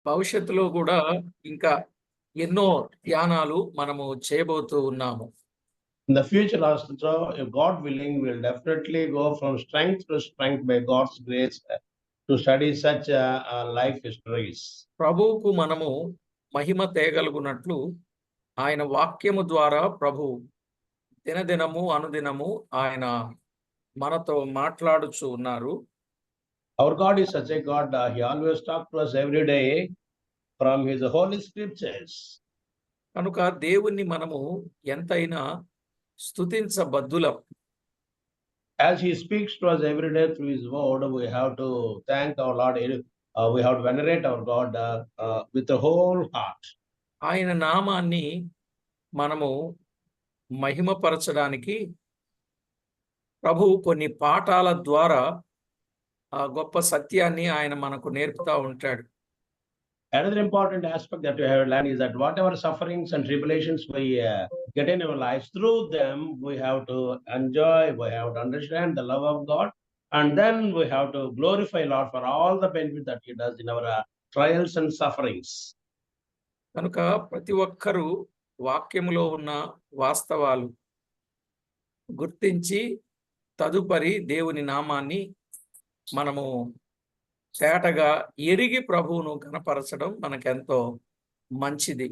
భవిష్యత్తులో కూడా ఇంకా ఎన్నో ధ్యానాలు మనము చేయబోతూ ఉన్నాము. In the future also, if God willing, we'll definitely go from strength to strength by God's grace to study such life histories. ప్రభువుకు మనము మహిమ తేగలుగునట్లు ఆయన వాక్యము ద్వారా ప్రభు దినదినము అనుదినము ఆయన మనతో మాట్లాడుచు ఉన్నారు. Our God is such a God, He always talks to us every day from His holy scriptures. కనుక దేవుణ్ణి మనము ఎంతైనా స్తుతించబద్దులం. As He speaks to us every day through His word, we have to thank our Lord. We have to venerate our God with the whole heart. ఆయన నామాన్ని మనము మహిమపరచడానికి ప్రభు కొన్ని పాఠాల ద్వారా ఆ గొప్ప సత్యాన్ని ఆయన మనకు నేర్పుతా ఉంటాడు. Another important aspect that we have learned is that whatever sufferings and tribulations we get in our lives, through them we have to enjoy, we have to understand the love of God, and then we have to glorify Lord for all the benefit that He does in our trials and sufferings. కనుక ప్రతి ఒక్కరూ వాక్యములో ఉన్న వాస్తవాలు గుర్తించి తదుపరి దేవుని నామాన్ని మనము తేటగా ఎరిగి ప్రభువును కనపరచడం మనకెంతో మంచిది.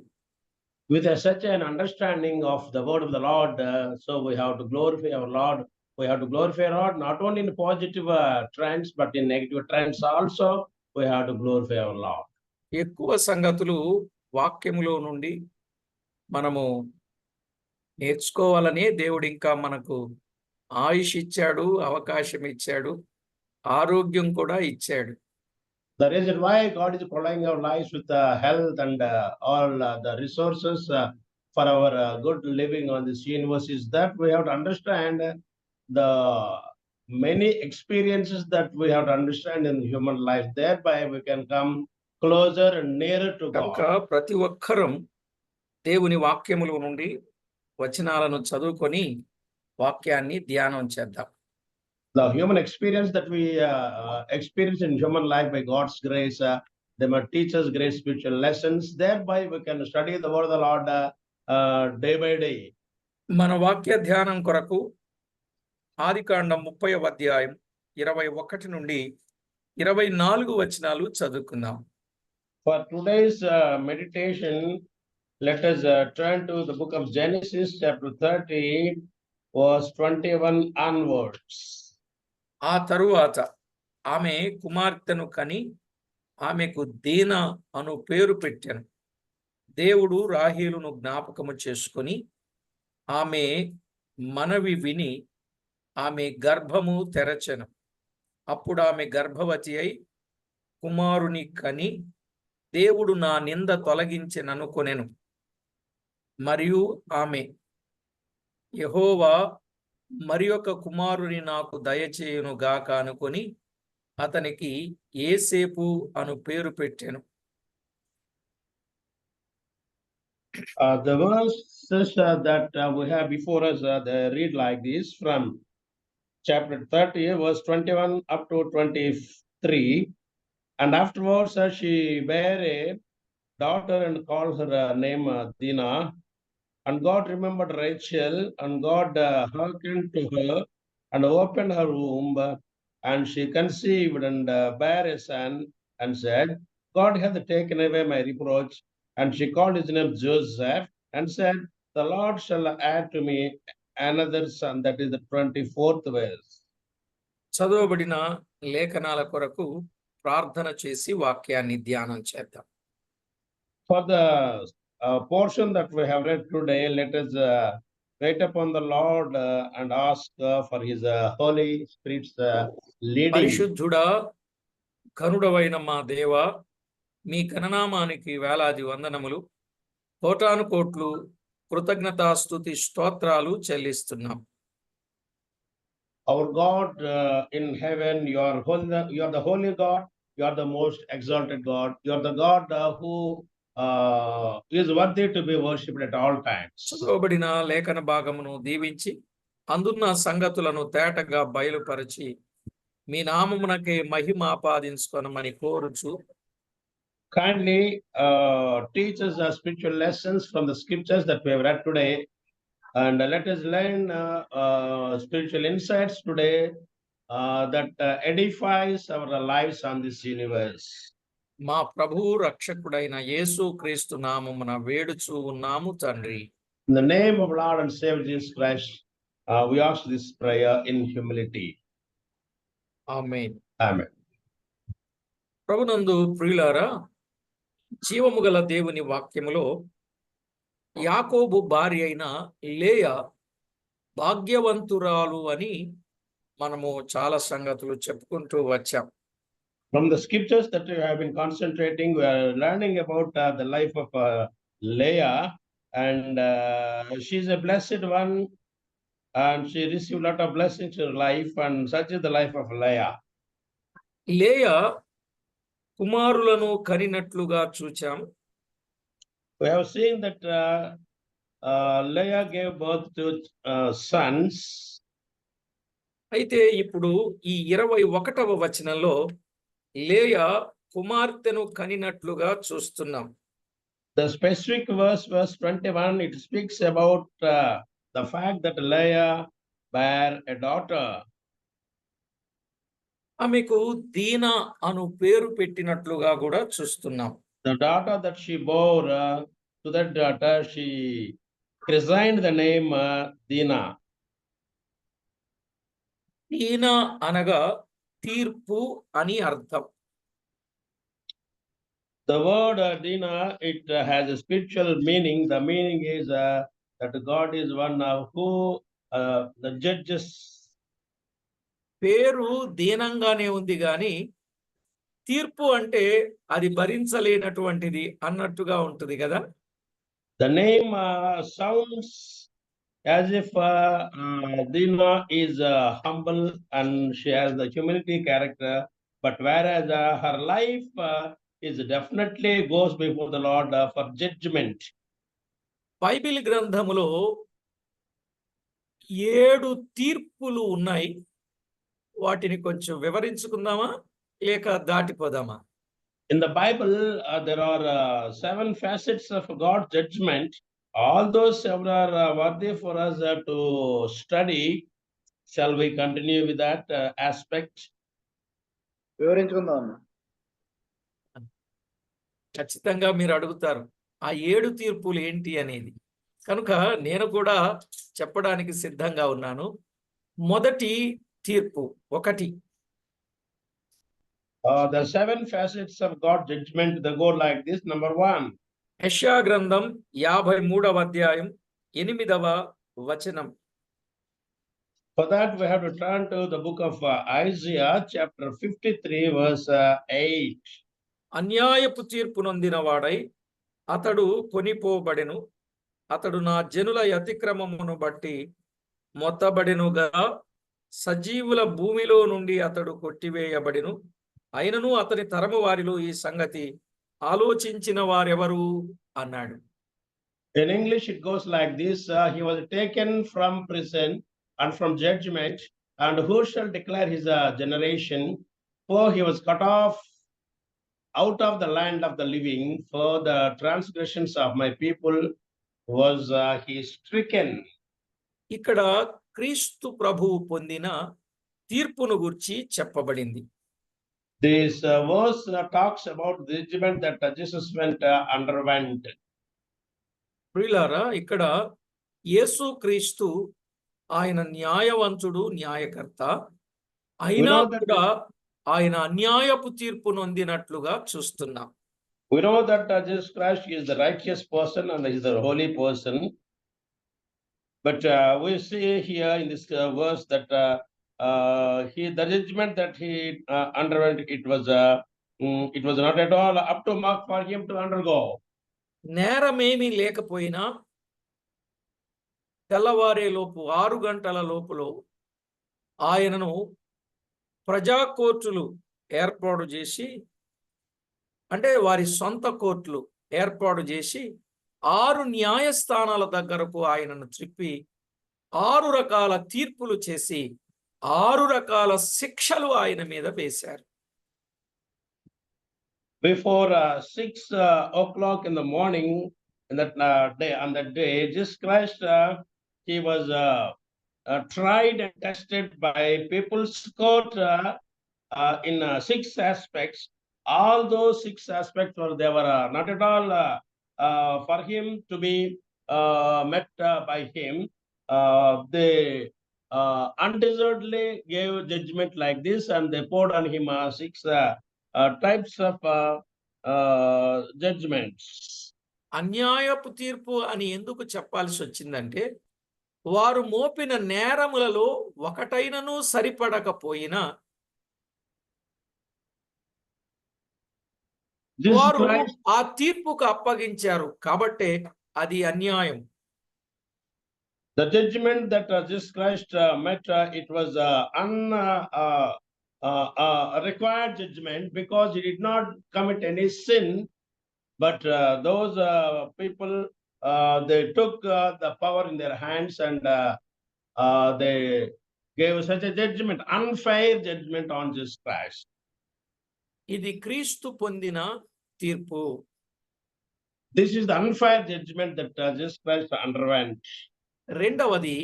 With such an understanding of the word of the Lord, so we have to glorify our Lord. We have to glorify our Lord not only in positive trends, but in negative trends also. We have to glorify our Lord. ఎక్కువ సంగతులు వాక్యములో నుండి మనము నేర్చుకోవాలని దేవుడు ఇంకా మనకు ఆయుష్ ఇచ్చాడు, అవకాశం ఇచ్చాడు, ఆరోగ్యం కూడా ఇచ్చాడు. The reason why God is prolonging our lives with health and all the resources for our good living on this universe is that we have to understand the many experiences that we have to understand in human life. Thereby we can come closer and nearer to కనుక God. ప్రతి ఒక్కరం దేవుని వాక్యములో నుండి వచనాలను చదువుకొని వాక్యాన్ని ధ్యానం చేద్దాం. The human experience that we experience in human life by God's grace, they might teach us great spiritual lessons. Thereby we can study the word of the Lord day by day. మన వాక్య ధ్యానం కొరకు ఆదికాండం 30వ అధ్యాయం 21 నుండి 24 వచనాలు చదువుకుందాం. For today's meditation, let us turn to the book of Genesis, chapter 30, verse 21 onwards. ఆ తరువాత ఆమె కుమార్తెను కని ఆమెకు దీనా అను పేరు పెట్టెను. దేవుడు రాహేలును జ్ఞాపకము చేసుకొని ఆమె మనవి విని ఆమె గర్భము తెరచెను. అప్పుడు ఆమె గర్భవతి అయి కుమారుని కని దేవుడు నా నింద తొలగించెననుకొనెను. మరియు ఆమె యెహోవా మరి ఒక కుమారుని నాకు దయచేయును గాక అనుకొని అతనికి యేసేపు అను పేరు పెట్టెను. The verses that we have before us, they read like this from chapter 30, verse 21 up to 23. And afterwards she bare a daughter and called her name Dinah. And God remembered Rachel, and God hearkened to her and opened her womb, and she conceived and bare a son, and said, God hath taken away my reproach. And she called his name Joseph, and said, the Lord shall add to me another son. That is the 24th verse. చదవబడిన లేఖనాల కొరకు ప్రార్థన చేసి వాక్యాన్ని ధ్యానం చేద్దాం. For the portion that we have read today, let us wait upon the Lord and ask for His Holy Spirit's leading. పరిశుద్ధుడా కరుడవైన మా దేవా, మీ ఘననామానికి వేలాది వందనములు, కోటాను కోట్లు కృతజ్ఞతాస్తుతి స్తోత్రాలు చెల్లిస్తున్నాం. Our God in heaven, you are the holy God, you are the most exalted God, you are the God who is worthy to be worshipped at all times. చదవబడిన లేఖన భాగమును దీవించి అందున్న సంగతులను తేటగా బయలుపరిచి మీ నామమునకే మహిమ ఆపాదించుకొనమని కోరుచు kindly teach us spiritual lessons from the scriptures that we have read today. And let us learn spiritual insights today that edifies our lives on this universe. మా ప్రభువు రక్షకుడైన యేసు క్రీస్తు నామమున వేడుచూ ఉన్నాము తండ్రి. In the name of Lord and Savior Jesus Christ, we ask this prayer in humility. Amen. Amen. ప్రభునందు ప్రియులారా, జీవము గల దేవుని వాక్యములో యాకోబు భార్య అయిన లేయా భాగ్యవంతురాలు అని మనము చాలా సంగతులు చెప్పుకుంటూ వచ్చాం. From the scriptures that we have been concentrating, we are learning about the life of Leah, and she's a blessed one, and she received a lot of blessings in her life, and such is the life of Leah. లేయా కుమారులను కనినట్లుగా చూచాం. We have seen that Leah gave birth to sons. అయితే ఇప్పుడు ఈ 21వ వచనంలో లేయా కుమార్తెను కనినట్లుగా చూస్తున్నాం. The specific verse 21, it speaks about the fact that Leah bare a daughter. ఆమెకు దీనా అను పేరు పెట్టినట్లుగా కూడా చూస్తున్నాం. The daughter that she bore, to that daughter she resigned the name Dina. దీనా అనగా తీర్పు అని అర్థం. The word Dina, it has a spiritual meaning. The meaning is that God is one who the judges. పేరు దీనంగానే ఉంది గాని తీర్పు అంటే అది భరించలేనటువంటిది అన్నట్టుగా ఉంటుంది కదా. The name sounds as if Dina is humble and she has the humility character, but whereas her life is definitely goes before the Lord for judgment. Bible గ్రంథములో 7 తీర్పులు ఉన్నాయి. వాటిని కొంచెం వివరించుకుందామా లేక దాటిపోదామా? In the Bible, there are 7 facets of God's judgment. All those 7 are worthy for us to study. Shall we continue with that aspect? వివరించుకుందాం. ఖచ్చితంగా మీరు అడుగుతారు ఆ 7 తీర్పులు ఏంటి అనేది. కనుక నేను కూడా చెప్పడానికి సిద్ధంగా ఉన్నాను. మొదటి తీర్పు 1. The 7 facets of God's judgment, they go like this. Number 1. యెషయా గ్రంథం 53వ అధ్యాయం 8వ వచనం. For that, we have to turn to the book of Isaiah, chapter 53, verse 8. అన్యాయపు తీర్పు నొందిన వాడై అతడు కొనిపోబడెను, అతడు నా జనుల అతిక్రమమును బట్టి మొత్తబడెనుగా, సజీవుల భూమిలో నుండి అతడు కొట్టివేయబడెను, అయినను అతని తరము వారిలో ఈ సంగతి ఆలోచించిన వారెవరు అన్నాడు. In English, it goes like this. He was taken from prison and from judgment, and who shall declare his generation? For he was cut off out of the land of the living. For the transgressions of my people was he stricken. ఇక్కడ క్రీస్తు ప్రభువు పొందిన తీర్పును గురించి చెప్పబడింది. This verse talks about the judgment that Jesus underwent. ప్రియులారా, ఇక్కడ యేసు క్రీస్తు ఆయన న్యాయవంతుడు, న్యాయకర్త అయినా కూడా ఆయన అన్యాయపు తీర్పు నొందినట్లుగా చూస్తున్నాం. We know that Jesus Christ is the righteous person and he is the holy person. But we see here in this verse that the judgment that he underwent, it was not at all up to mark for him to undergo. నేరమేమీ లేకపోయినా తెల్లవారే లోపు 6 గంటల లోపులో ఆయనను ప్రజా కోర్టులు ఏర్పాటు చేసి, అంటే వారి సొంత కోర్టులు ఏర్పాటు చేసి 6 న్యాయస్థానాల దగ్గరకు ఆయనను త్రిప్పి 6 రకాల తీర్పులు చేసి 6 రకాల శిక్షలు ఆయన మీద వేశారు. before 6 o'clock in the morning, in that day, on that day, Jesus Christ, he was tried and tested by people's court in 6 aspects. All those 6 aspects were not at all for him to be met by him. They undeservedly gave judgment like this, and they poured on him 6 types of judgments. అన్యాయపు తీర్పు అని ఎందుకు చెప్పాల్సి వచ్చిందంటే వారు మోపిన నేరములలో ఒకటైనను సరిపడకపోయినా Jesus వారు Christ, ఆ తీర్పుకు అప్పగించారు కాబట్టే అది అన్యాయం. the judgment that Jesus Christ met, it was required judgment because he did not commit any sin, but those people, they took the power in their hands and they gave such a judgment, unfair judgment on Jesus Christ. ఇది క్రీస్తు పొందిన తీర్పు. This is the unfair judgment that Jesus Christ underwent. రెండవది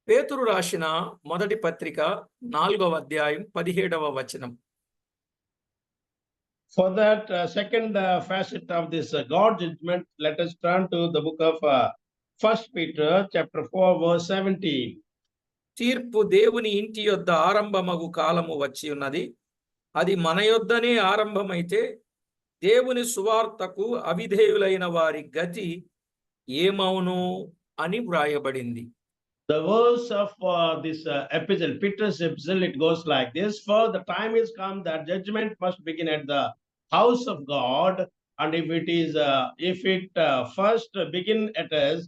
పేతురు రాసిన మొదటి పత్రిక 4వ అధ్యాయం 17వ వచనం. For that second facet of this God judgment, let us turn to the book of 1 Peter chapter 4 verse 17. తీర్పు దేవుని ఇంటి యొద్ద ఆరంభమగు కాలము వచ్చి ఉన్నది, అది మన యొద్దనే ఆరంభమైతే దేవుని సువార్తకు అవిధేయులైన వారి గతి ఏమౌను అని వ్రాయబడింది. The verse of this epistle, Peter's epistle, it goes like this: for the time is come that judgment must begin at the house of God, and if it first begin at us,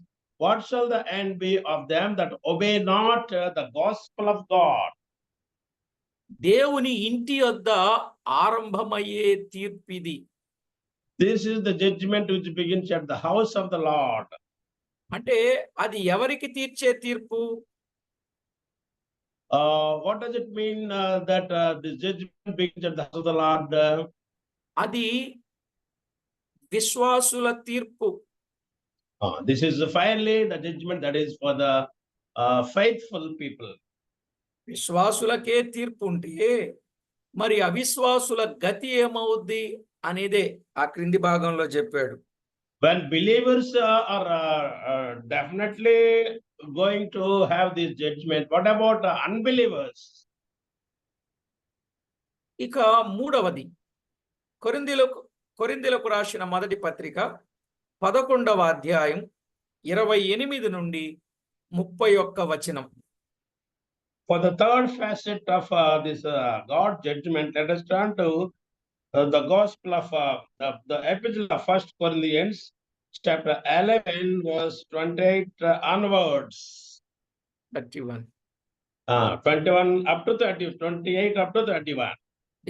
what shall the end be of them that obey not the gospel of God? దేవుని ఇంటి యొద్ద ఆరంభమయ్యే తీర్పిది. This is the judgment which begins at the house of the Lord. అంటే అది ఎవరికి తీర్చే తీర్పు? What does it mean that this judgment begins at the house of the Lord? అది విశ్వాసుల తీర్పు. This is finally the judgment that is for the faithful people. విశ్వాసులకే తీర్పు ఉంటే మరి అవిశ్వాసుల గతి ఏమవుద్ది అనేదే ఆ క్రింది భాగంలో చెప్పాడు. When believers are definitely going to have this judgment, what about unbelievers? ఇక మూడవది కొరింథీయులకు రాసిన మొదటి పత్రిక 11వ అధ్యాయం 28 నుండి 31 వచనం. For the third facet of this God judgment, let us turn to the gospel of the epistle of 1 Corinthians chapter 11 verse 28 onwards. 31. 21 up to 30, 28 up to 31.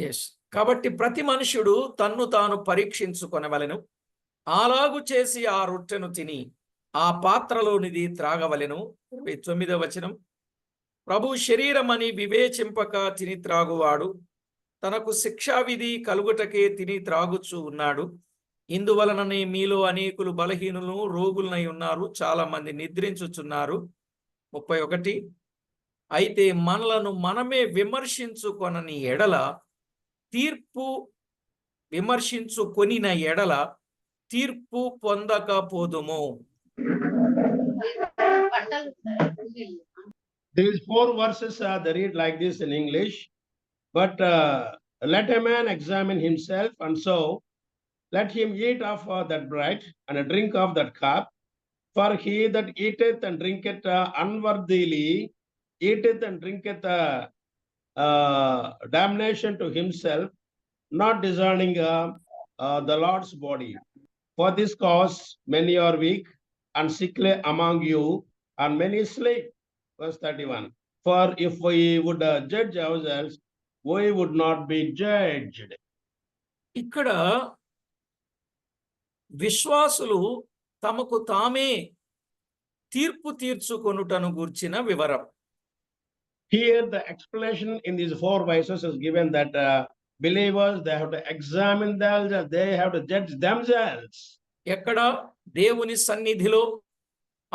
Yes. కాబట్టి ప్రతి మనుషుడు తన్ను తాను పరీక్షించుకొనవలెను, అలాగు చేసి ఆ రొట్టెను తిని ఆ పాత్రలోనిది త్రాగవలెను. 29వ వచనం. ప్రభు శరీరమని వివేచింపక తిని త్రాగువాడు తనకు శిక్షావిధి కలుగుటకే తిని త్రాగుచూ ఉన్నాడు. ఇందువలననే మీలో అనేకులు బలహీనులు రోగులనై ఉన్నారు, చాలా మంది నిద్రించుచున్నారు. 31. అయితే మనలను మనమే విమర్శించుకొనని ఎడల విమర్శించుకొనిన ఎడల తీర్పు పొందకపోదుము. These 4 verses they read like this in English. But let a man examine himself, and so let him eat of that bread and drink of that cup. For he that eateth and drinketh unworthily eateth and drinketh damnation to himself, not discerning the Lord's body. For this cause many are weak and sickly among you, and many sleep. Verse 31. For if we would judge ourselves, we would not be judged. ఇక్కడ విశ్వాసులు తమకు తామే తీర్పు తీర్చుకొనుటను గూర్చిన వివరం. Here the explanation in these 4 verses is given that believers, they have to examine themselves, they have to judge themselves. ఎక్కడ దేవుని సన్నిధిలో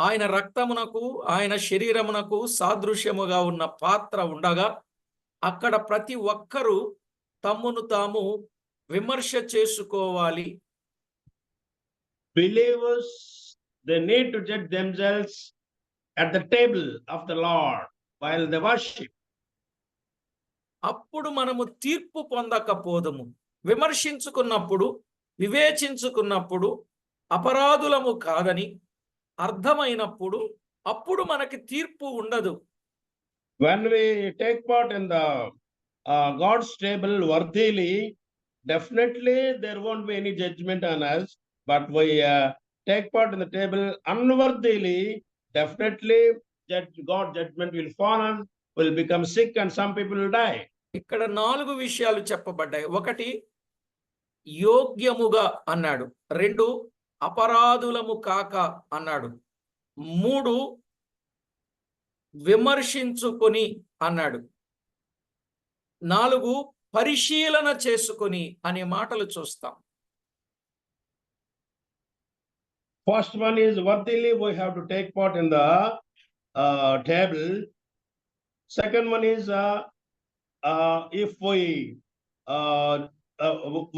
ఆయన రక్తమునకు ఆయన శరీరమునకు సాదృశ్యముగా ఉన్న పాత్ర ఉండగా అక్కడ ప్రతి ఒక్కరూ తమ్మును తాము విమర్శ చేసుకోవాలి. Believers, they need to judge themselves at the table of the Lord while they worship. అప్పుడు మనము తీర్పు పొందకపోదము. విమర్శించుకున్నప్పుడు వివేచించుకున్నప్పుడు అపరాధులము కాదని అర్థమైనప్పుడు అప్పుడు మనకి తీర్పు ఉండదు. When we take part in the God's table worthily, definitely there won't be any judgment on us. But we take part in the table unworthily, definitely God's judgment will fall on, will become sick, and some people will die. ఇక్కడ 4 విషయాలు చెప్పబడ్డాయి. 1 యోగ్యముగా అన్నాడు. 2 అపరాధులము కాక అన్నాడు. 3 విమర్శించుకొని అన్నాడు. 4 పరిశీలన చేసుకొని అనే మాటలు చూస్తాం. First one is worthily we have to take part in the table. Second one is if we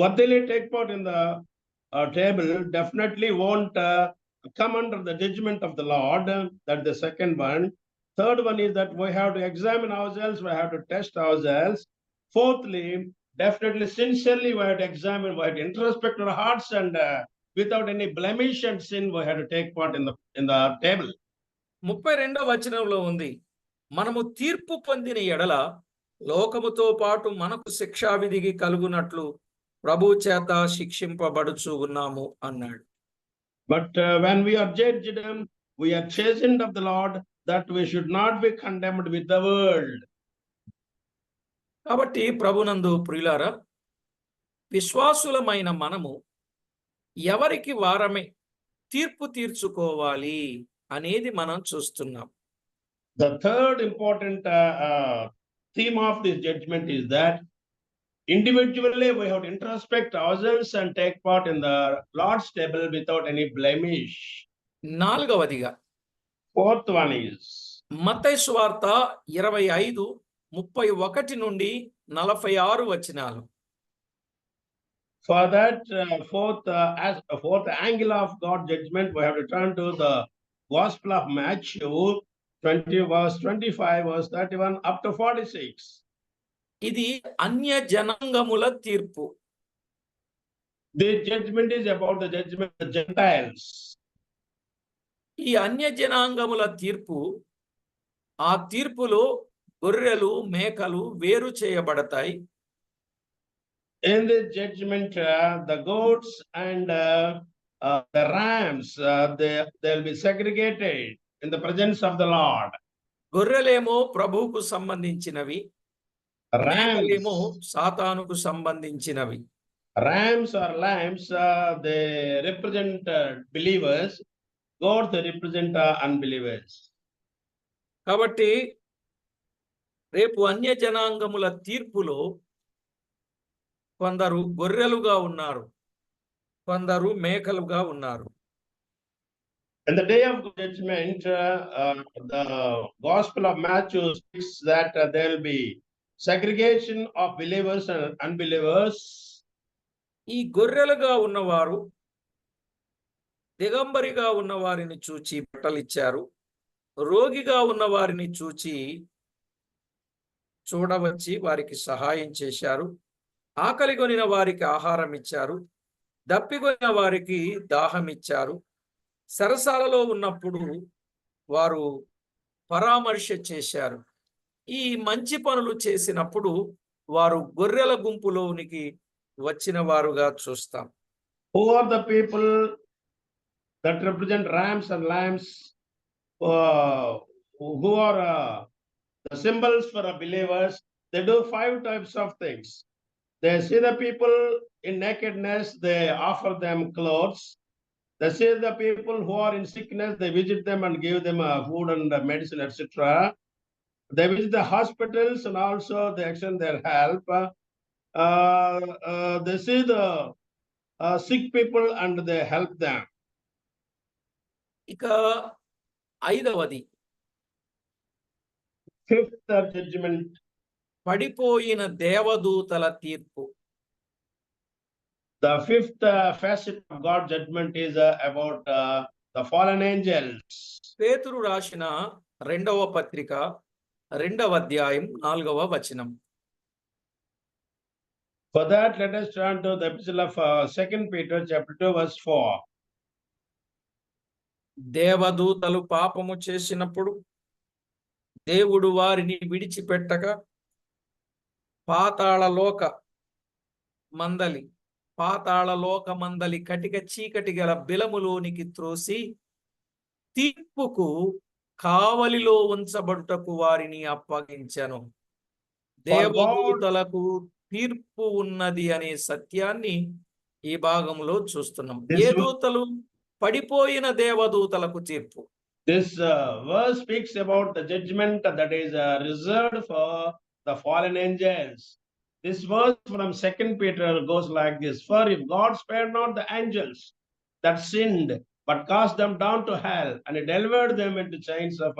worthily take part in the table, definitely won't come under the judgment of the Lord. That's the second one. Third one is that we have to examine ourselves, we have to test ourselves. Fourthly, definitely sincerely we have to examine, we have to introspect our hearts, and without any blemish and sin, we have to take part in the table. 32వ వచనంలో ఉంది, మనము తీర్పు పొందిన ఎడల లోకముతో పాటు మనకు శిక్షావిధికి కలుగునట్లు ప్రభు చేత శిక్షింపబడుచు ఉన్నాము అన్నాడు. But when we are judged, we are chastened of the Lord, that we should not be condemned with the world. కాబట్టి ప్రభునందు ప్రియులారా, విశ్వాసులమైన మనము ఎవరికి వారమే తీర్పు తీర్చుకోవాలి అనేది మనం చూస్తున్నాం. The third important theme of this judgment is that individually we have to introspect ourselves and take part in the Lord's table without any blemish. 4వదిగా Fourth one is మత్తయి సువార్త 25:31 నుండి 46 వచనాలు. For that fourth angle of God's judgment, we have to turn to the Gospel of Matthew 20 verse 25 verse 31 up to 46. ఇది అన్య జనాంగముల తీర్పు. The judgment is about the judgment of the Gentiles. ఈ అన్య జనాంగముల తీర్పు, ఆ తీర్పులో గొర్రెలు మేకలు వేరు చేయబడతాయి. In this judgment, the goats and the rams, they'll be segregated in the presence of the Lord. గొర్రెలేమో ప్రభువుకు సంబంధించినవి, మేకలేమో Rams, సాతానుకు సంబంధించినవి. rams or lambs, they represent believers. Goats, they represent unbelievers. కాబట్టి రేపు అన్య జనాంగముల తీర్పులో కొందరు గొర్రెలుగా ఉన్నారు, కొందరు మేకలుగా ఉన్నారు. In the day of judgment, the Gospel of Matthew speaks that there will be segregation of believers and unbelievers. ఈ గొర్రెలుగా ఉన్నవారు దిగంబరిగా ఉన్న వారిని చూచి బట్టలిచ్చారు, రోగిగా ఉన్న వారిని చూడవచ్చి వారికి సహాయం చేశారు, ఆకలిగొనిన వారికి ఆహారం ఇచ్చారు, దప్పిగొనిన వారికి దాహం ఇచ్చారు, సరసాలలో ఉన్నప్పుడు వారు పరామర్శ చేశారు. ఈ మంచి పనులు చేసినప్పుడు వారు గొర్రెల గుంపులోనికి వచ్చిన వారుగా చూస్తాం. Who are the people that represent rams and lambs, who are the symbols for believers? They do 5 types of things. They see the people in nakedness, they offer them clothes. They see the people who are in sickness, they visit them and give them food and medicine, etc. They visit the hospitals and also they extend their help. they see the sick people and they help them. ఇక 5వది Fifth judgment, పడిపోయిన దేవదూతల తీర్పు. the fifth facet of God's judgment is about the fallen angels. పేతురు రాసిన 2వ పత్రిక 2వ అధ్యాయం 4వ వచనం. For that, let us turn to the epistle of 2 Peter chapter 2 verse 4. దేవదూతలు పాపము చేసినప్పుడు దేవుడు వారిని విడిచిపెట్టక పాతాళలోక మందలి కటిక చీకటి గల బిలములోనికి త్రోసి తీర్పుకు కావలిలో ఉంచబడుటకు వారిని అప్పగించెను. దేవదూతలకు తీర్పు ఉన్నది అనే సత్యాన్ని ఈ భాగంలో చూస్తున్నాం. ఏ దూతలు? పడిపోయిన దేవదూతలకు తీర్పు. This verse speaks about the judgment that is reserved for the fallen angels. This verse from 2 Peter goes like this: for if God spared not the angels that sinned, but cast them down to hell, and he delivered them into chains of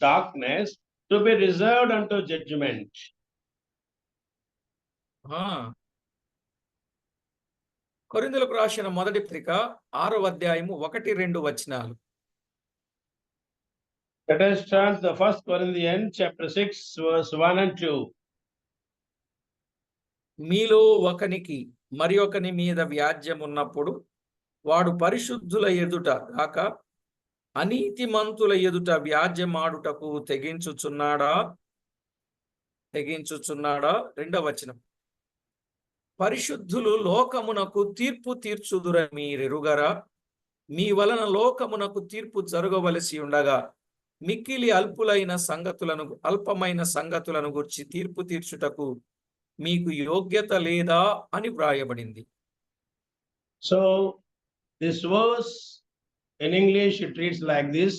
darkness to be reserved unto judgment. కొరింథీయులకు రాసిన మొదటి పత్రిక 6వ అధ్యాయము 1-2 వచనాలు. Let us turn to 1 Corinthians chapter 6 verse 1 and 2. మీలో ఒకనికి మరి ఒకని మీద వ్యాజ్యం ఉన్నప్పుడు వాడు పరిశుద్ధుల ఎదుట కాక అనీతిమంతుల ఎదుట వ్యాజ్యమాడుటకు తెగించుచున్నాడా? 2వ వచనం. పరిశుద్ధులు లోకమునకు తీర్పు తీర్చుదురని మీరెరుగరా? మీ వలన లోకమునకు తీర్పు జరగవలసి ఉండగా మిక్కిలి అల్పమైన సంగతులను గురించి తీర్పు తీర్చుటకు మీకు యోగ్యత లేదా అని వ్రాయబడింది. So this verse in English it reads like this,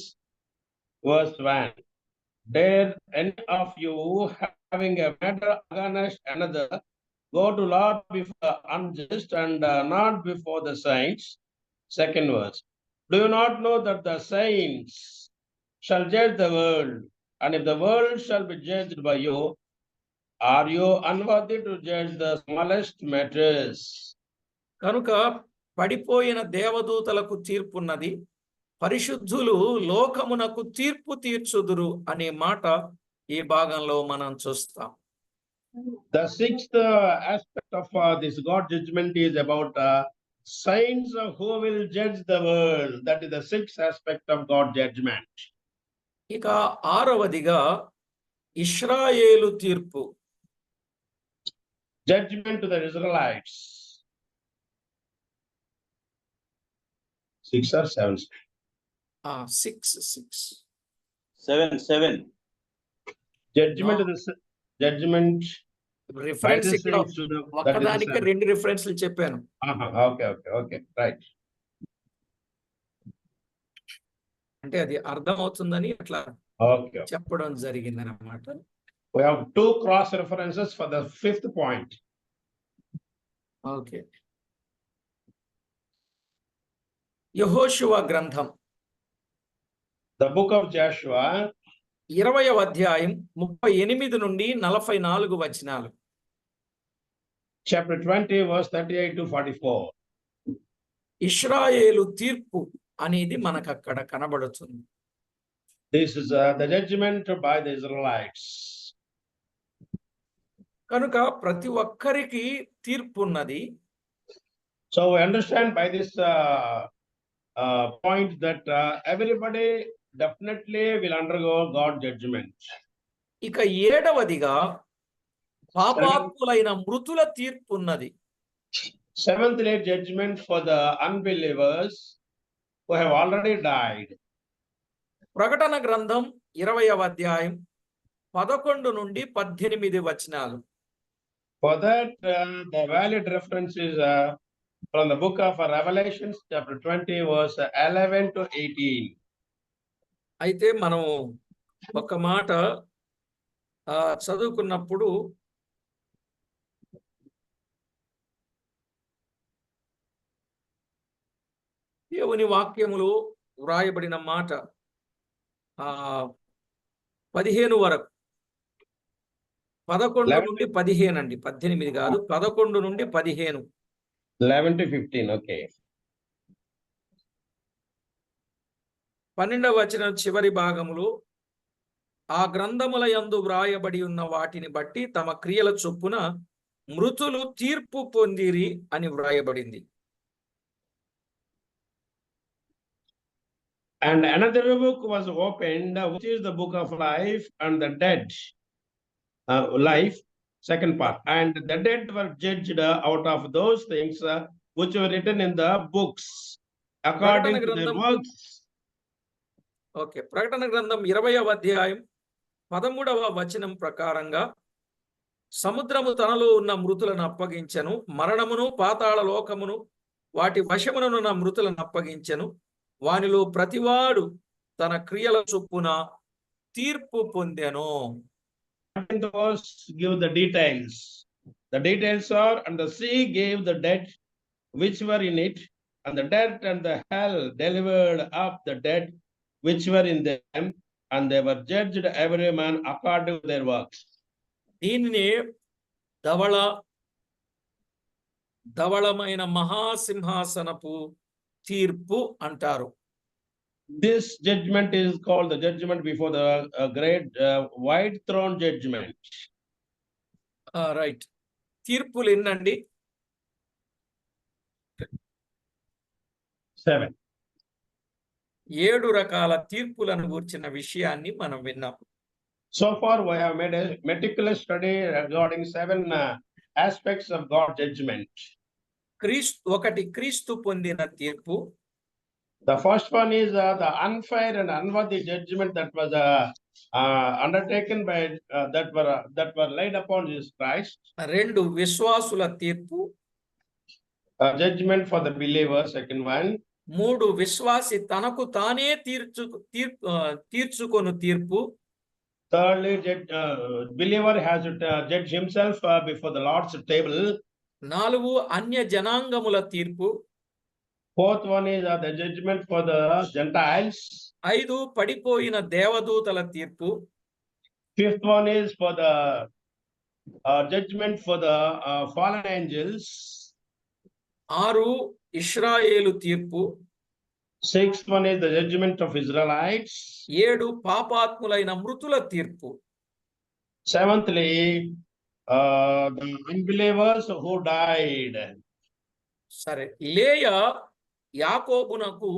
verse 1. Dare any of you having a matter against another go to law before the unjust and not before the saints? Second verse. Do you not know that the saints shall judge the world? And if the world shall be judged by you, are you unworthy to judge the smallest matters? కనుక పడిపోయిన దేవదూతలకు తీర్పున్నది, పరిశుద్ధులు లోకమునకు తీర్పు తీర్చుదురు అనే మాట ఈ భాగంలో మనం చూస్తాం. The sixth aspect of this God judgment is about saints who will judge the world. That is the sixth aspect of God judgment. ఇక 6వదిగా ఇశ్రాయేలు తీర్పు. Judgment to the Israelites. 6 or 7? 6. 7. Judgment to the judgment. Reference ఇక్కడ ఒక్కదానికి 2 రిఫరెన్స్లు చెప్పాను. Okay, right. అంటే అది అర్థం అవుతుందని అట్లా Okay. చెప్పడం జరిగిందన్నమాట. We have 2 cross references for the 5th point. Okay. యెహోషువ గ్రంథం The book of Joshua 20వ అధ్యాయం 38 నుండి 44 వచనాలు. chapter 20 verse 38 to 44. ఇశ్రాయేలు తీర్పు అనేది మనకు అక్కడ కనబడుతుంది. This is the judgment by the Israelites. కనుక ప్రతి ఒక్కరికి తీర్పు ఉన్నది. So we understand by this point that everybody definitely will undergo God judgment. ఇక 7వదిగా పాపాత్ములైన మృతుల తీర్పు ఉన్నది. 7th day judgment for the unbelievers who have already died. ప్రకటన గ్రంథం 20వ అధ్యాయం 11 నుండి 18 వచనాలు. For that the valid reference is from the book of Revelation chapter 20 verse 11 to 18. అయితే మనం ఒక మాట చదువుకున్నప్పుడు దేవుని వాక్యములో వ్రాయబడిన మాట 15 వరకు, 11 నుండి 15 అండి, 18 కాదు, 11 నుండి 15. 11 to 15, okay. 12వ వచనం చివరి భాగములో, ఆ గ్రంథముల యందు వ్రాయబడి ఉన్న వాటిని బట్టి తమ క్రియల చొప్పున మృతులు తీర్పు పొందిరి అని వ్రాయబడింది. And another book was opened, which is the book of life, and the dead, life, second part. And the dead were judged out of those things which were written in the books, according to their works. Okay, ప్రకటన గ్రంథం 20వ అధ్యాయం 13వ వచనం ప్రకారంగా, సముద్రము తనలో ఉన్న మృతులను అప్పగించెను, మరణమును పాతాళ లోకమును వాటి వశముననున్న మృతులను అప్పగించెను, వానిలో ప్రతివాడు తన క్రియల చొప్పున తీర్పు పొందెను. And the verse give the details. The details are, and the sea gave the dead which were in it, and the dead and the hell delivered up the dead which were in them, and they were judged every man according to their works. దీనినే ధవళమైన మహాసింహాసనపు తీర్పు అంటారు. This judgment is called the judgment before the great white throne judgment. Right. తీర్పులు ఎన్నండి? 7. 7 రకాల తీర్పులను గురించిన విషయాన్ని మనం విన్నాం. So far, we have made a meticulous study regarding 7 aspects of God's judgment. ఒకటి క్రీస్తు పొందిన తీర్పు. The first one is the unfair and unworthy judgment that was undertaken by that were laid upon Jesus Christ. 2 విశ్వాసుల తీర్పు. Judgment for the believer, second one. 3 విశ్వాసి తనకు తానే తీర్చుకొను తీర్పు. Thirdly, believer has to judge himself before the Lord's table. 4 అన్య జనాంగముల తీర్పు. Fourth one is the judgment for the Gentiles. 5 పడిపోయిన దేవదూతల తీర్పు. Fifth one is for the judgment for the fallen angels. 6 ఇశ్రాయేలు తీర్పు. Sixth one is the judgment of Israelites. 7 పాపాత్ములైన మృతుల తీర్పు. Seventhly, the unbelievers who died. సరే, లేయా యాకోబునకు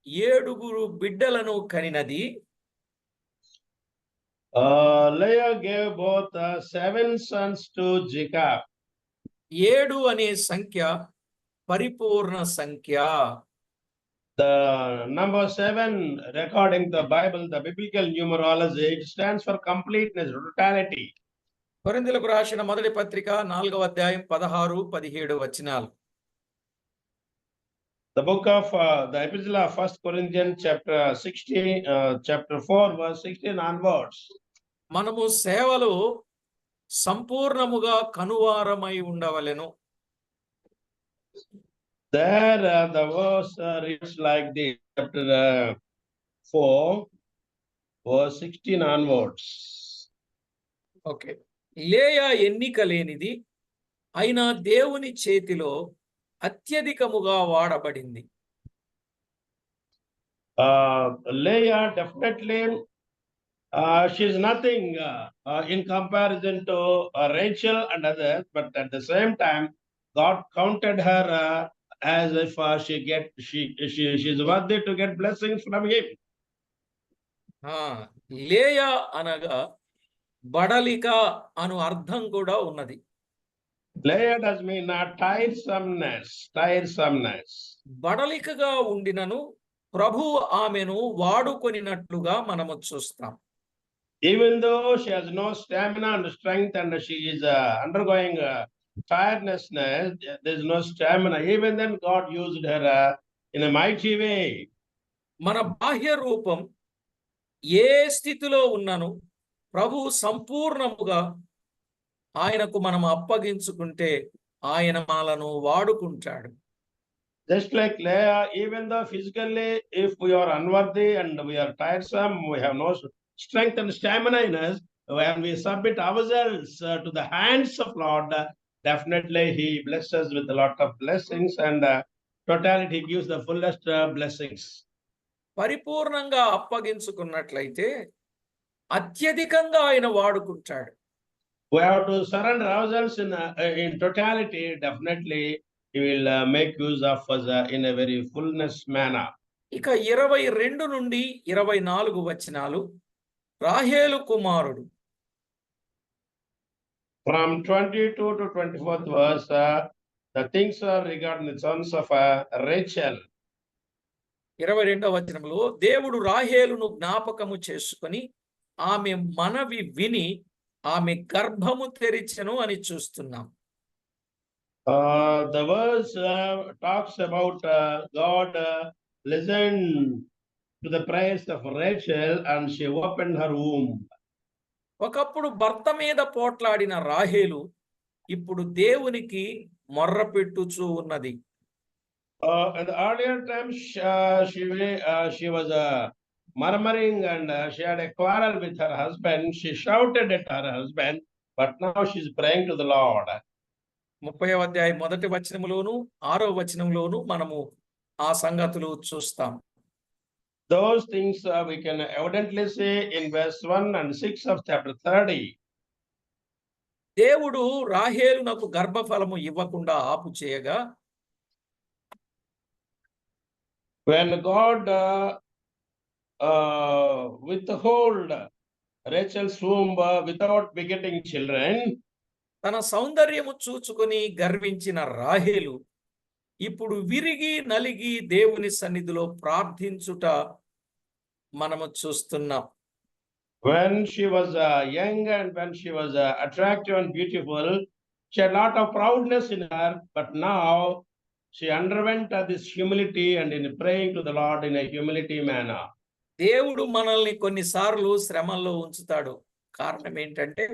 7 బిడ్డలను కనినది. Leah gave both 7 sons to Jacob. 7 అనే సంఖ్య పరిపూర్ణ సంఖ్య. The number 7, recording the Bible, the biblical numerology, it stands for completeness, totality. కొరింథీయులకు రాసిన మొదటి పత్రిక 4వ అధ్యాయం 16, 17 వచనాలు. The book of the epistle of 1 Corinthians chapter 4 verse 16 onwards. మనము సేవలో సంపూర్ణముగా కనువారమై ఉండవలెను. There the verse reads like this, chapter 4 verse 16 onwards. Okay. లేయా ఎన్నిక లేనిది, అయినా దేవుని చేతిలో అత్యధికముగా వాడబడింది. Leah definitely she is nothing in comparison to Rachel and others, but at the same time God counted her as if she is worthy to get blessings from him. లేయా అనగా బడలిక అను అర్థం కూడా ఉన్నది. Leah does mean tiresomeness. బడలికగా ఉండినను ప్రభు ఆమెను వాడుకొనినట్లుగా మనము చూస్తాం. Even though she has no stamina and strength and she is undergoing tiredness, there is no stamina. Even then God used her in a mighty way. మన బాహ్య రూపం ఏ స్థితిలో ఉన్నను ప్రభు సంపూర్ణముగా ఆయనకు మనం అప్పగించుకుంటే ఆయన మనలను వాడుకుంటాడు. Just like Leah, even though physically, if we are unworthy and we are tiresome, we have no strength and stamina in us, when we submit ourselves to the hands of Lord, definitely He blesses us with a lot of blessings, and totality gives the fullest blessings. పరిపూర్ణంగా అప్పగించుకున్నట్లయితే అత్యధికంగా ఆయన వాడుకుంటాడు. We have to surrender ourselves in totality. Definitely, He will make use of us in a very fullness manner. ఇక 22 నుండి 24 వచనాలు రాహేలు కుమారుడు. From 22 to 24th verse, the things are regarding the sons of Rachel. 22వ వచనంలో దేవుడు రాహేలును జ్ఞాపకము చేసుకొని ఆమె మనవి విని ఆమె గర్భము తెరిచెను అని చూస్తున్నాం. The verse talks about God listened to the prayers of Rachel and she opened her womb. ఒకప్పుడు భర్త మీద పోట్లాడిన రాహేలు ఇప్పుడు దేవునికి మొర్ర పెట్టుచూ ఉన్నది. In the earlier times, she was murmuring and she had a quarrel with her husband. She shouted at her husband, but now she's praying to the Lord. 30వ అధ్యాయం 1వ వచనంలోను 6వ వచనంలోను మనము ఆ సంగతులు చూస్తాం. Those things we can evidently see in verse 1 and 6 of chapter 30. దేవుడు రాహేలునకు గర్భఫలము ఇవ్వకుండా ఆపు చేయగా When God withhold Rachel's womb without begetting children, తన సౌందర్యము చూచుకొని గర్వించిన రాహేలు ఇప్పుడు విరిగి నలిగి దేవుని సన్నిధిలో ప్రార్థించుట మనము చూస్తున్నాం. when she was young and when she was attractive and beautiful, she had a lot of proudness in her, but now she underwent this humility and in praying to the Lord in a humility manner. దేవుడు మనల్ని కొన్నిసార్లు శ్రమల్లో ఉంచుతాడు. కారణం ఏంటంటే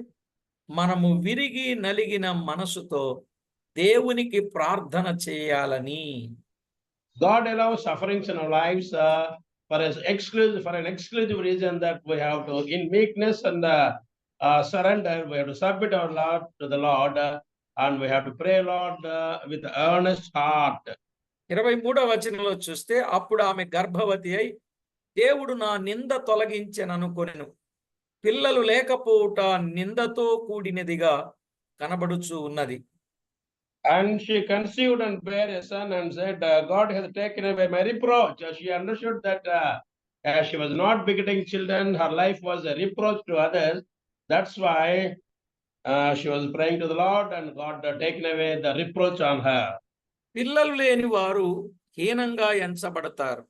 మనము విరిగి నలిగిన మనసుతో దేవునికి ప్రార్థన చేయాలని. God allows sufferings in our lives for an exclusive reason, that we have to, in meekness and surrender, we have to submit our Lord to the Lord, and we have to pray, Lord, with earnest heart. 23వ వచనంలో చూస్తే అప్పుడు ఆమె గర్భవతి అయి దేవుడు నా నింద తొలగించెననుకొనెను. పిల్లలు లేకపోవుట నిందతో కూడినదిగా కనబడుచు ఉన్నది. And she conceived and bare a son and said, God has taken away my reproach. She understood that as she was not begetting children, her life was a reproach to others. That's why she was praying to the Lord, and God taken away the reproach on her. పిల్లలు లేని వారు హీనంగా ఎంచబడతారు.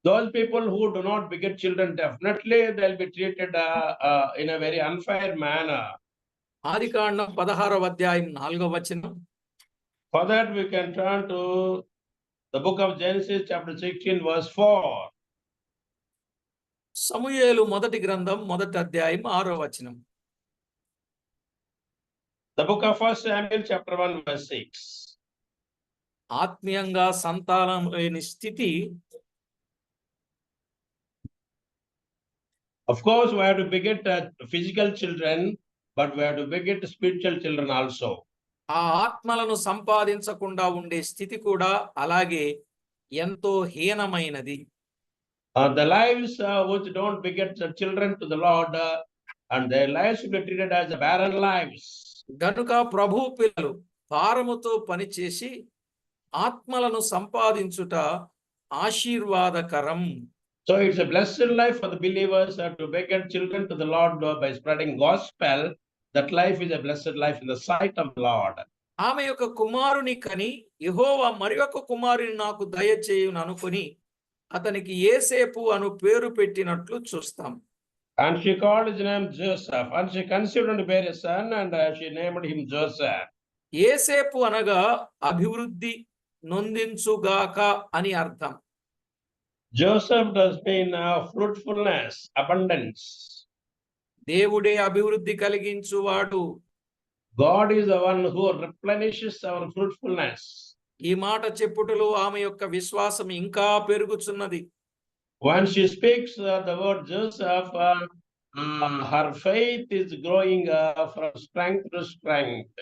Those people who do not beget children, definitely they'll be treated in a very unfair manner. ఆదికాండం 16వ అధ్యాయం 4వ వచనం. For that we can turn to the book of Genesis chapter 16 verse 4. సమూయేలు మొదటి గ్రంథం 1వ అధ్యాయం 6వ వచనం. The book of 1 Samuel chapter 1 verse 6. ఆత్మీయంగా సంతానం లేని స్థితి Of course, we have to beget physical children, but we have to beget spiritual children also. ఆ ఆత్మలను సంపాదించకుండా ఉండే స్థితి కూడా అలాగే ఎంతో హీనమైనది. The lives which don't beget the children to the Lord, and their lives will be treated as barren lives. గనుక ప్రభు పిల్లలు భారముతో పనిచేసి ఆత్మలను సంపాదించుట ఆశీర్వాదకరం. So it's a blessed life for the believers to beget children to the Lord by spreading gospel. That life is a blessed life in the sight of the Lord. ఆమె యొక్క కుమారుని కని యెహోవా మరి ఒక కుమారుని నాకు దయచేయును అనుకుని అతనికి యేసేపు అను పేరు పెట్టినట్లు చూస్తాం. And she called his name Joseph, and she conceived and bare a son, and she named him Joseph. యేసేపు అనగా అభివృద్ధి నొందించుగాక అని అర్థం. Joseph does mean fruitfulness, abundance. దేవుడే అభివృద్ధి కలిగించువాడు. God is the one who replenishes our fruitfulness. ఈ మాట చెప్పుటలో ఆమె యొక్క విశ్వాసం ఇంకా పెరుగుచున్నది. When she speaks the word Joseph, her faith is growing from strength to strength.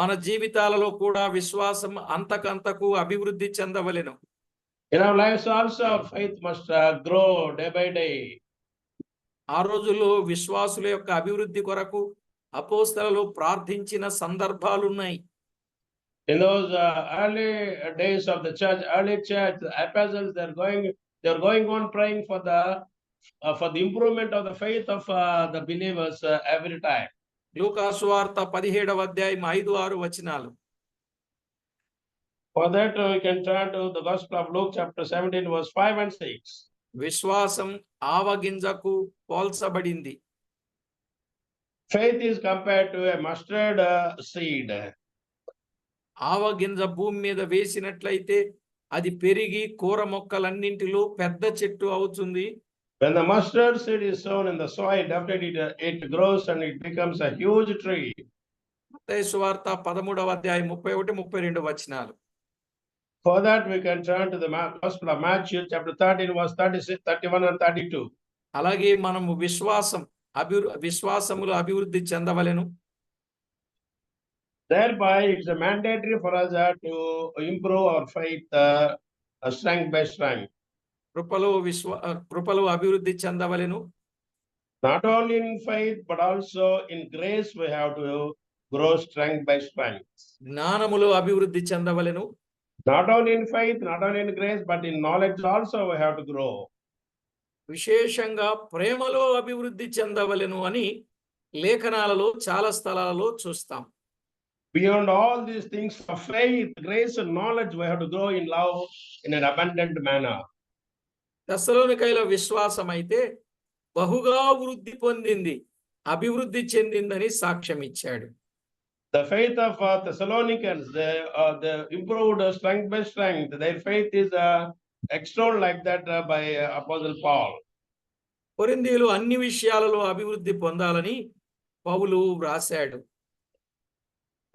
మన జీవితాలలో కూడా విశ్వాసం అంతకంతకు అభివృద్ధి చెందవలెను. In our lives also, our faith must grow day by day. ఆ రోజుల్లో విశ్వాసుల యొక్క అభివృద్ధి కొరకు అపోస్తలులు ప్రార్థించిన సందర్భాలున్నాయి. In those early days of the church, early church, the apostles, they're going on praying for the improvement of the faith of the believers every time. లూకా సువార్త 17వ అధ్యాయం 5-6 వచనాలు. For that, we can turn to the Gospel of Luke, chapter 17, verse 5 and 6. విశ్వాసం ఆవగింజకు పోల్చబడింది. Faith is compared to a mustard seed. ఆవగింజ భూమి మీద వేసినట్లయితే అది పెరిగి కూర మొక్కలన్నింటిలో పెద్ద చెట్టు అవుతుంది. When the mustard seed is sown in the soil, definitely it grows and it becomes a huge tree. మత్తయి సువార్త 13వ అధ్యాయం 31-32 వచనాలు. For that, we can turn to the Gospel of Matthew, chapter 13, verse 36, 31 and 32. అలాగే మనము విశ్వాసములు అభివృద్ధి చెందవలెను. Thereby, it's a mandatory for us to improve our faith strength by strength. కృపలో అభివృద్ధి చెందవలెను. Not only in faith, but also in grace, we have to grow strength by strength. జ్ఞానములో అభివృద్ధి చెందవలెను. Not only in faith, not only in grace, but in knowledge also we have to grow. విశేషంగా ప్రేమలో అభివృద్ధి చెందవలెను అని లేఖనాలలో చాలా స్థలాలలో చూస్తాం. Beyond all these things of faith, grace and knowledge, we have to grow in love in an abundant manner. తెస్సలోనికైల విశ్వాసం అయితే బహుగా వృద్ధి పొందింది, అభివృద్ధి చెందిందని సాక్ష్యం ఇచ్చాడు. The faith of Thessalonians, the improved strength by strength, their faith is extolled like that by Apostle Paul. కొరింథీయులు అన్ని విషయాలలో అభివృద్ధి పొందాలని పౌలు వ్రాశాడు.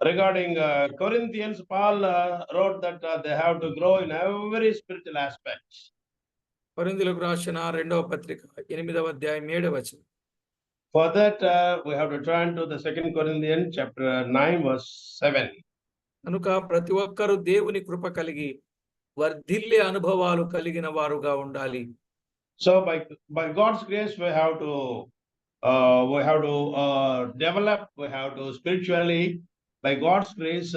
Regarding Corinthians, Paul wrote that they have to grow in every spiritual aspect. కొరింథీయులకు రాసిన 2వ పత్రిక 8వ అధ్యాయం 7వ వచనం. For that, we have to turn to the 2 Corinthians chapter 9, verse 7. కనుక ప్రతి ఒక్కరూ దేవుని కృప కలిగి వర్ధిల్లే అనుభవాలు కలిగిన వారుగా ఉండాలి. So by God's grace, we have to develop, we have to spiritually, by God's grace,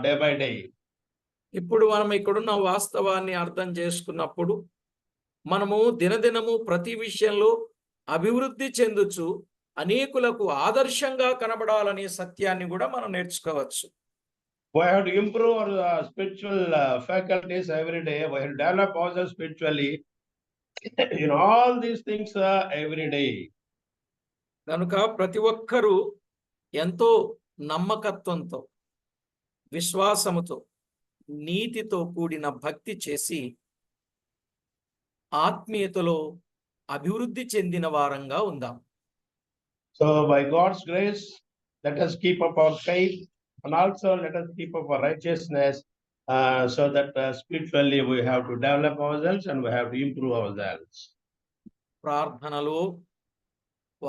day by day. ఇప్పుడు మనం ఇక్కడున్న వాస్తవాన్ని అర్థం చేసుకున్నప్పుడు మనము దినదినము ప్రతి విషయంలో అభివృద్ధి చెందుచు అనేకులకు ఆదర్శంగా కనబడాలనే సత్యాన్ని కూడా మనం నేర్చుకోవచ్చు. We have to improve our spiritual faculties every day. We have to develop ourselves spiritually in all these things every day. కనుక ప్రతి ఒక్కరూ ఎంతో నమ్మకత్వంతో, విశ్వాసముతో, నీతితో కూడిన భక్తి చేసి ఆత్మీయతలో అభివృద్ధి చెందిన వారంగా ఉందాం. So by God's grace, let us keep up our faith and also let us keep up our righteousness so that spiritually we have to develop ourselves and we have to improve ourselves. ప్రార్థనలో,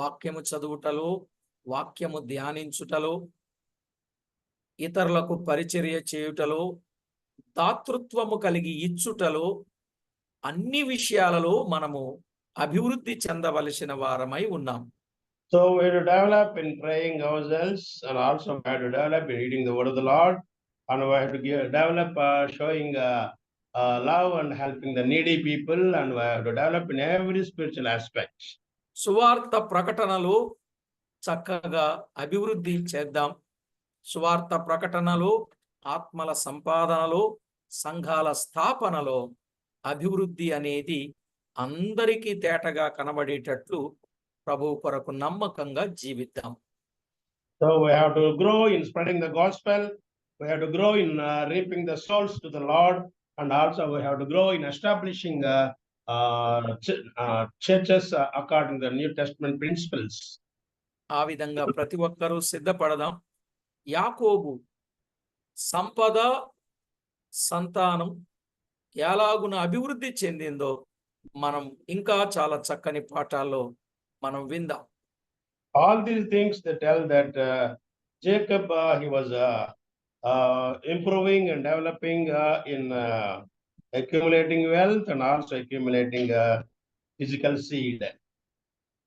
వాక్యము చదువుటలో, వాక్యము ధ్యానించుటలో, ఇతరులకు పరిచర్య చేయుటలో, దాతృత్వము కలిగి ఇచ్చుటలో, అన్ని విషయాలలో మనము అభివృద్ధి చెందవలసిన వారమై ఉన్నాం. So we have to develop in praying ourselves and also we have to develop in reading the word of the Lord, and we have to develop showing love and helping the needy people, and we have to develop in every spiritual aspect. సువార్త ప్రకటనలో చక్కగా అభివృద్ధి చేద్దాం. సువార్త ప్రకటనలో, ఆత్మల సంపాదనలో, సంఘాల స్థాపనలో అభివృద్ధి అనేది అందరికీ తేటగా కనబడేటట్లు ప్రభువు కొరకు నమ్మకంగా జీవిద్దాం. So we have to grow in spreading the gospel, we have to grow in reaping the souls to the Lord, and also we have to grow in establishing churches according to the New Testament principles. ఆ విధంగా ప్రతి ఒక్కరూ సిద్ధపడదాం. యాకోబు సంపద, సంతానం ఎలాగున అభివృద్ధి చెందిందో మనం ఇంకా చాలా చక్కని పాఠాల్లో మనం విందాం. All these things they tell that Jacob, he was improving and developing in accumulating wealth and also accumulating physical seed.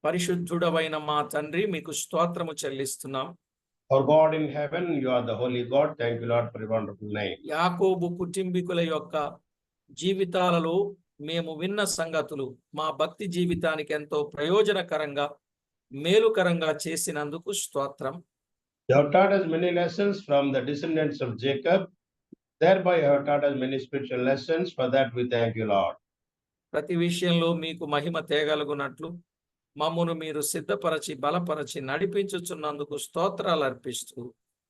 పరిశుద్ధుడవైన మా తండ్రి, మీకు స్తోత్రము చెల్లిస్తున్నాం. Our God in heaven, you are the holy God. Thank you, Lord, for your wonderful name. యాకోబు కుటుంబీకుల యొక్క జీవితాలలో మేము విన్న సంగతులు మా భక్తి జీవితానికి ఎంతో ప్రయోజనకరంగా మేలుకరంగా చేసినందుకు స్తోత్రం. You have taught us many lessons from the descendants of Jacob. Thereby you have taught us many spiritual lessons. For that we thank you, Lord. ప్రతి విషయంలో మీకు మహిమ తేగలుగునట్లు మమ్మును మీరు సిద్ధపరచి బలపరచి నడిపించుచున్నందుకు స్తోత్రాలు అర్పిస్తూ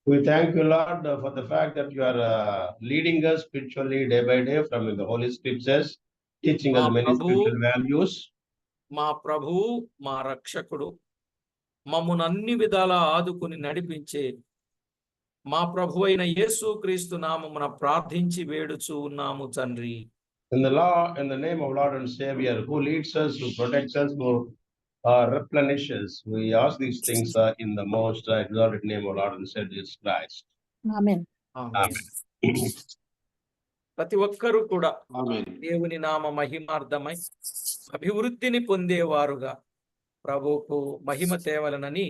We thank you, Lord, for the fact that you are leading us spiritually day by day from the Holy Scriptures, teaching us many spiritual values. మా ప్రభువు మా రక్షకుడు మమ్మును అన్ని విధాలా ఆదుకుని నడిపించే మా ప్రభు అయిన యేసుక్రీస్తు నామమున ప్రార్థించి వేడుచు ఉన్నాము తండ్రి. In the name of Lord and Savior, who leads us, who protects us, who replenishes, we ask these things in the most exalted name of Lord and Savior Jesus Christ. ఆమేన్. ఆమేన్. ప్రతి ఒక్కరూ కూడా Amen. దేవుని నామ మహిమార్థమై అభివృద్ధిని పొందేవారుగా ప్రభువుకు మహిమ తేవలనని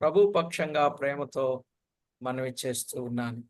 ప్రభు పక్షంగా ప్రేమతో మనవి చేస్తూ ఉన్నాను.